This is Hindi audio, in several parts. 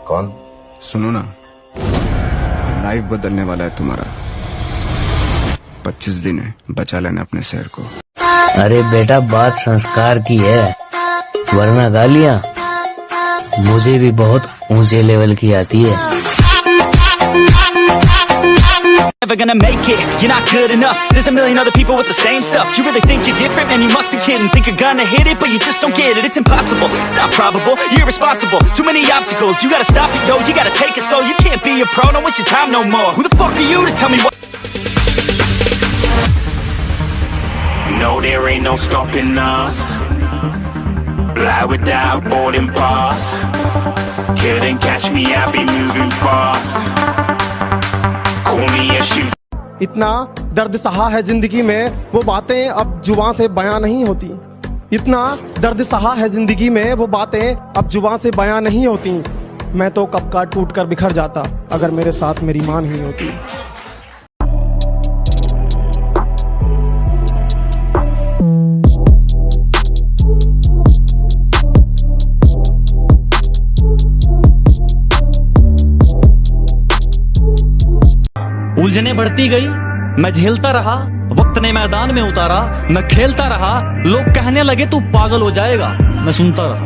कौन? सुनो ना, लाइफ बदलने वाला है तुम्हारा। 25 दिन है, बचा लेना अपने शहर को। अरे बेटा, बात संस्कार की है, वरना गालियां मुझे भी बहुत ऊंचे लेवल की आती है। Never gonna make it, you're not good enough. There's a million other people with the same stuff. You really think you're different? Man, you must be kidding. Think you're gonna hit it, but you just don't get it. It's impossible, it's not probable, you're irresponsible. Too many obstacles, you gotta stop it, yo. You gotta take it slow, you can't be a pro. Don't waste your time no more. Who the fuck are you to tell me what? No, there ain't no stopping us. Fly without boarding pass. Couldn't catch me, I'll be moving fast. Call me a shoot. इतना दर्द सहा है जिंदगी में, वो बातें अब जुबां से बयां नहीं होती। इतना दर्द सहा है जिंदगी में, वो बातें अब जुबां से बयां नहीं होती। मैं तो कब का टूट कर बिखर जाता, अगर मेरे साथ मेरी मां नहीं होती। उलझने बढ़ती गई, मैं झेलता रहा, वक्त ने मैदान में उतारा, मैं खेलता रहा। लोग कहने लगे तू पागल हो जाएगा, मैं सुनता रहा।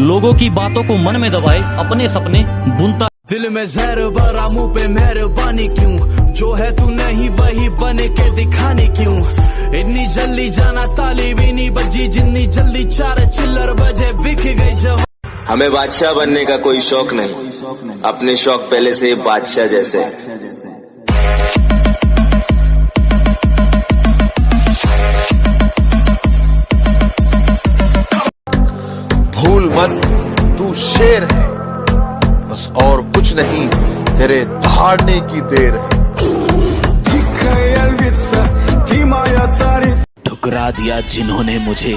लोगों की बातों को मन में दबाए, अपने सपने बुनता। दिल में जहर भरा, मुंह पे मेहरबानी क्यों? जो है तू नहीं वही बने के दिखाने क्यों? इतनी जल्दी जाना ताली भी नहीं बजी, जितनी जल्दी 4 चिल्लर बजे बिक गई जब। हमें बादशाह बनने का कोई शौक नहीं, अपने शौक पहले से ही बादशाह जैसे। भूल मत, तू शेर है, बस और कुछ नहीं, तेरे दहाड़ने की देर है। ठुकरा दिया जिन्होंने मुझे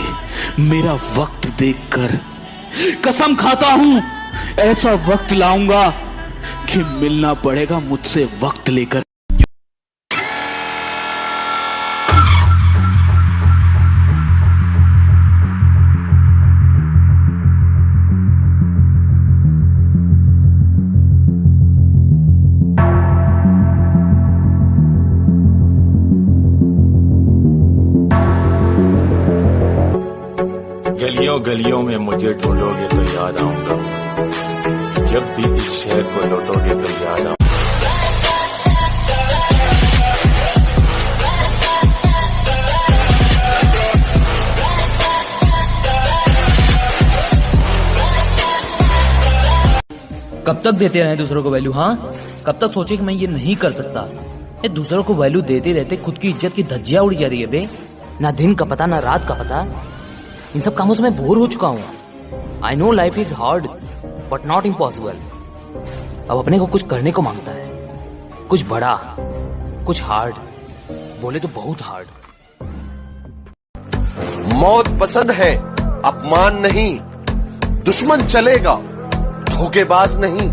मेरा वक्त देखकर। कसम खाता हूं ऐसा वक्त लाऊंगा कि मिलना पड़ेगा मुझसे वक्त लेकर। गलियों गलियों में मुझे ढूंढोगे तो याद आऊंगा, जब भी इस शहर को लौटोगे तो याद आऊंगा। कब तक देते रहे दूसरों को वैल्यू? हाँ, कब तक सोचे कि मैं ये नहीं कर सकता? ये दूसरों को वैल्यू देते देते खुद की इज्जत की धज्जियां उड़ी जा रही है बे। ना दिन का पता, ना रात का पता। इन सब कामों से मैं बोर हो चुका हूँ। I know life is hard but not impossible. अब अपने को कुछ करने को मांगता है, कुछ बड़ा, कुछ हार्ड, बोले तो बहुत हार्ड। मौत पसंद है, अपमान नहीं, दुश्मन चलेगा, धोखेबाज नहीं।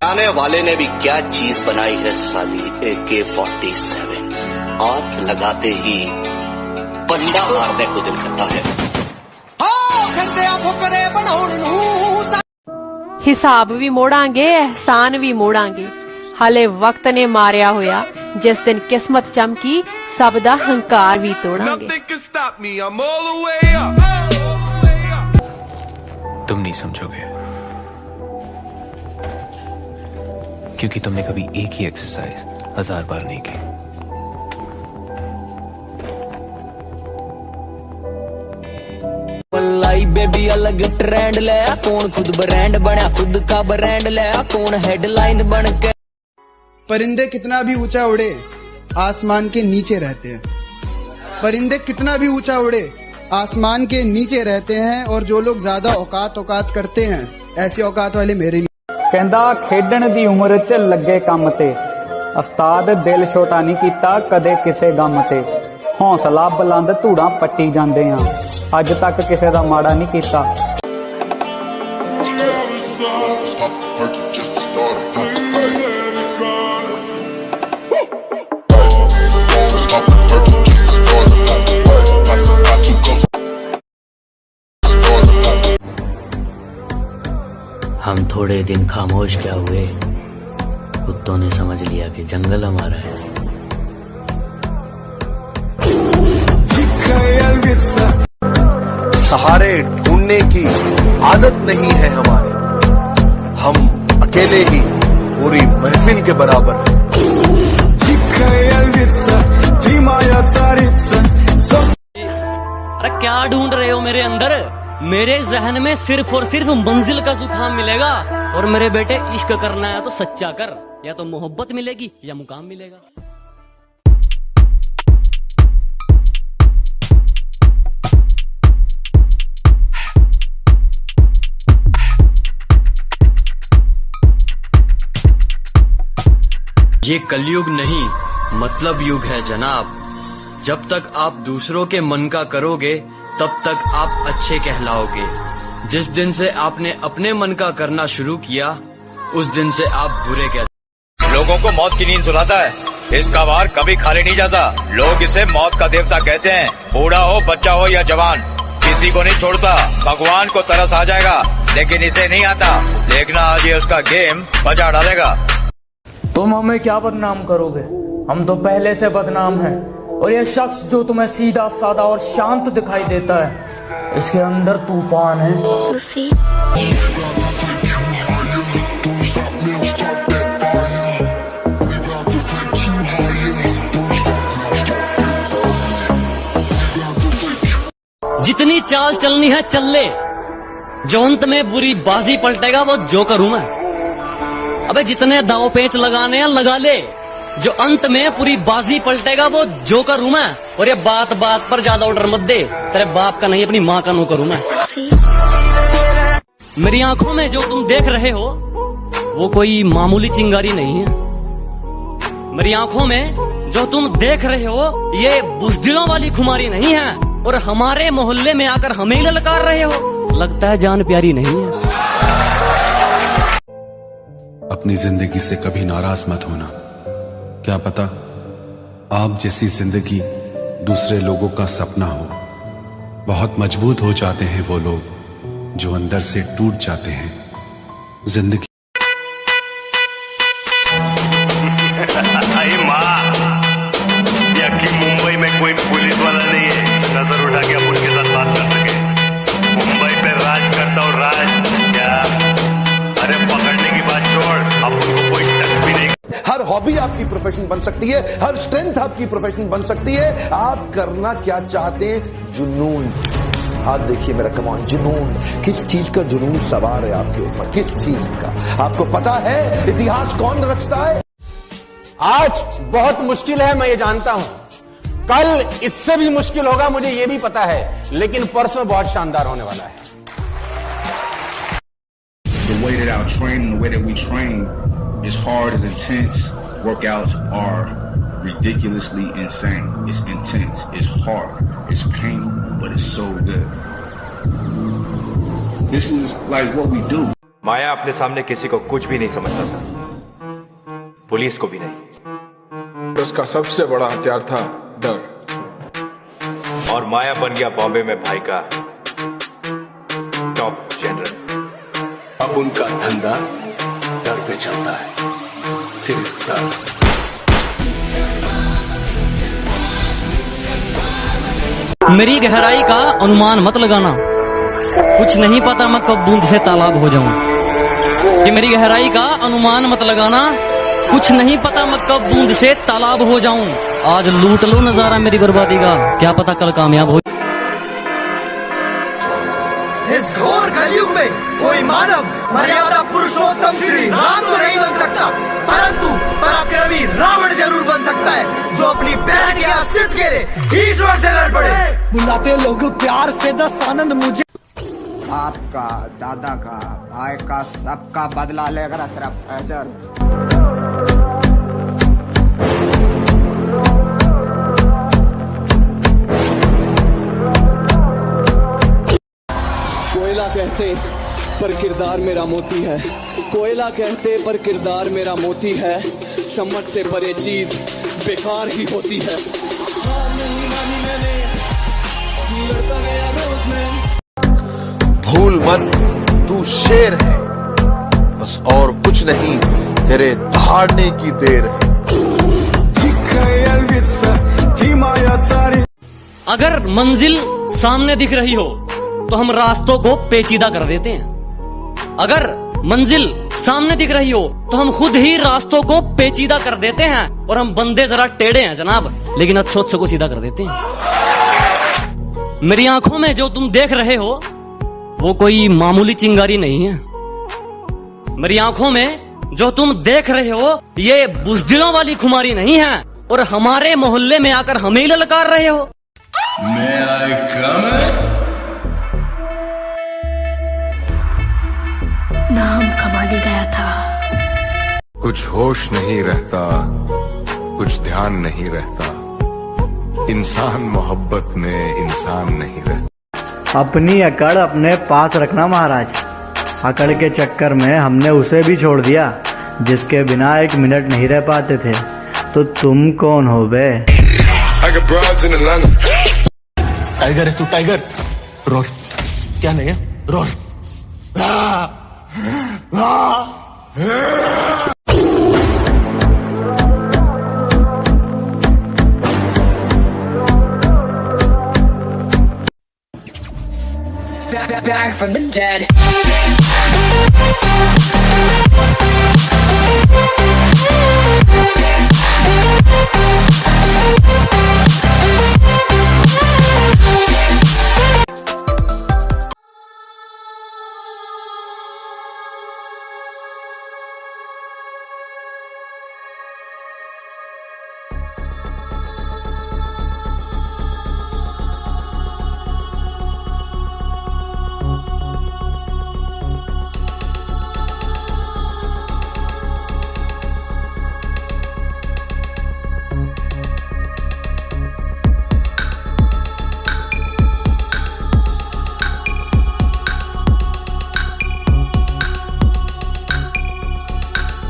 आने वाले ने भी क्या चीज बनाई है साली, AK-47। हाथ लगाते ही बंदा मारने को दिल करता है। हिसाब भी मोड़ांगे, एहसान भी मोड़ांगे। हाले वक्त ने मारिया होया, जिस दिन किस्मत चमकी, सब दा हंकार भी तोड़ांगे। तुम नहीं समझोगे, क्योंकि तुमने कभी एक ही एक्सरसाइज 1000 बार नहीं की। बेबी अलग ट्रेंड ले, कौन खुद ब्रांड बना, खुद का ब्रांड ले, कौन हेडलाइन बन के। परिंदे कितना भी ऊंचा उड़े, आसमान के नीचे रहते हैं। परिंदे कितना भी ऊंचा उड़े, आसमान के नीचे रहते हैं। और जो लोग ज्यादा औकात करते हैं, ऐसी औकात वाले मेरे लिए। कहंदा खेडण दी उम्र च लगे काम ते, उस्ताद दिल छोटा नहीं कीता कदे किसे गम ते। हौसला बुलंद धूड़ा पट्टी जांदे आ, अज तक किसे दा माड़ा नहीं कीता। हम थोड़े दिन खामोश क्या हुए, कुत्तों ने समझ लिया कि जंगल हमारा है। सहारे ढूंढने की आदत नहीं है हमारी, हम अकेले ही पूरी महफिल के बराबर हैं। अरे क्या ढूंढ रहे हो मेरे अंदर? मेरे जहन में सिर्फ और सिर्फ मंजिल का सुखाम मिलेगा। और मेरे बेटे, इश्क करना है तो सच्चा कर, या तो मोहब्बत मिलेगी या मुकाम मिलेगा। ये कलयुग नहीं, मतलब युग है जनाब। जब तक आप दूसरों के मन का करोगे, तब तक आप अच्छे कहलाओगे। जिस दिन से आपने अपने मन का करना शुरू किया, उस दिन से आप बुरे कहते। लोगों को मौत की नींद सुलाता है, इसका वार कभी खाली नहीं जाता। लोग इसे मौत का देवता कहते हैं। बूढ़ा हो, बच्चा हो या जवान, किसी को नहीं छोड़ता। भगवान को तरस आ जाएगा, लेकिन इसे नहीं आता। देखना आज ये उसका गेम बजा डालेगा। तुम हमें क्या बदनाम करोगे? हम तो पहले से बदनाम हैं। और ये शख्स जो तुम्हें सीधा साधा और शांत दिखाई देता है, इसके अंदर तूफान है। जितनी चाल चलनी है चल ले, जो अंत में बुरी बाजी पलटेगा वो जोकर हूं मैं। अबे जितने दांव पेच लगाने हैं लगा ले, जो अंत में पूरी बाजी पलटेगा वो जोकर हूं मैं। और ये बात बात पर ज्यादा ऑर्डर मत दे, तेरे बाप का नहीं अपनी माँ का नौकर हूं मैं। मेरी आंखों में जो तुम देख रहे हो वो कोई मामूली चिंगारी नहीं है। मेरी आंखों में जो तुम देख रहे हो ये बुज़दिलों वाली खुमारी नहीं है। और हमारे मोहल्ले में आकर हमें ललकार रहे हो, लगता है जान प्यारी नहीं है। अपनी जिंदगी से कभी नाराज मत होना। क्या पता आप जैसी जिंदगी दूसरे लोगों का सपना हो। बहुत मजबूत हो जाते हैं वो लोग जो अंदर से टूट जाते हैं। जिंदगी मुंबई में कोई पुलिस वाला नहीं है नजर उठा के आप उनके साथ बात कर सके। मुंबई पे राज करता हूँ, राज क्या? अरे पकड़ने की बात छोड़, अब उनको कोई टच भी नहीं। हर हॉबी आपकी प्रोफेशन बन सकती है, हर स्ट्रेंथ आपकी प्रोफेशन बन सकती है। आप करना क्या चाहते हैं? जुनून। हाथ देखिए मेरा, कमान, जुनून। किस चीज का जुनून सवार है आपके ऊपर? किस चीज का? आपको पता है इतिहास कौन रचता है? आज बहुत मुश्किल है, मैं ये जानता हूं। कल इससे भी मुश्किल होगा, मुझे ये भी पता है। लेकिन परसों बहुत शानदार होने वाला है। The way that I train and the way that we train is hard, is intense. Workouts are ridiculously insane. It's intense, it's hard, it's painful, but it's so good. This is like what we do. माया अपने सामने किसी को कुछ भी नहीं समझता था, पुलिस को भी नहीं। उसका सबसे बड़ा हथियार था डर। और माया बन गया बॉम्बे में भाई का टॉप जनरल। अब उनका धंधा डर पे चलता है, सिर्फ डर। मेरी गहराई का अनुमान मत लगाना, कुछ नहीं पता मैं कब बूंद से तालाब हो जाऊं। कि मेरी गहराई का अनुमान मत लगाना, कुछ नहीं पता मैं कब बूंद से तालाब हो जाऊं। आज लूट लो नजारा मेरी बर्बादी का, क्या पता कल कामयाब हो। इस घोर कलयुग में कोई मानव मर्यादा पुरुषोत्तम श्री राम तो नहीं बन सकता, परंतु पराक्रमी रावण जरूर बन सकता है, जो अपनी बहन के अस्तित्व के लिए ईश्वर से लड़ पड़े। बुलाते लोग प्यार से, दस आनंद मुझे। आपका, दादा का, भाई का, सबका बदला लेकर तेरा फैजल। कोयला कहते पर किरदार मेरा मोती है, कोयला कहते पर किरदार मेरा मोती है। समझ से परे चीज बेकार ही होती है। भूल मत तू शेर है, बस और कुछ नहीं, तेरे दहाड़ने की देर है। अगर मंजिल सामने दिख रही हो तो हम रास्तों को पेचीदा कर देते हैं। अगर मंजिल सामने दिख रही हो तो हम खुद ही रास्तों को पेचीदा कर देते हैं, और हम बंदे जरा टेढ़े हैं जनाब, लेकिन अच्छे को सीधा कर देते हैं। मेरी आंखों में जो तुम देख रहे हो वो कोई मामूली चिंगारी नहीं है। मेरी आंखों में जो तुम देख रहे हो ये बुज़दिलों वाली खुमारी नहीं है, और हमारे मोहल्ले में आकर हमें ही ललकार रहे हो। नाम कमाने गया था। कुछ होश नहीं रहता, कुछ ध्यान नहीं रहता, इंसान मोहब्बत में इंसान नहीं रहता। अपनी अकड़ अपने पास रखना महाराज। अकड़ के चक्कर में हमने उसे भी छोड़ दिया जिसके बिना एक मिनट नहीं रह पाते थे। तो तुम कौन हो बे? टाइगर है तू, टाइगर। रोर, क्या नहीं है? Roar. Back from the dead.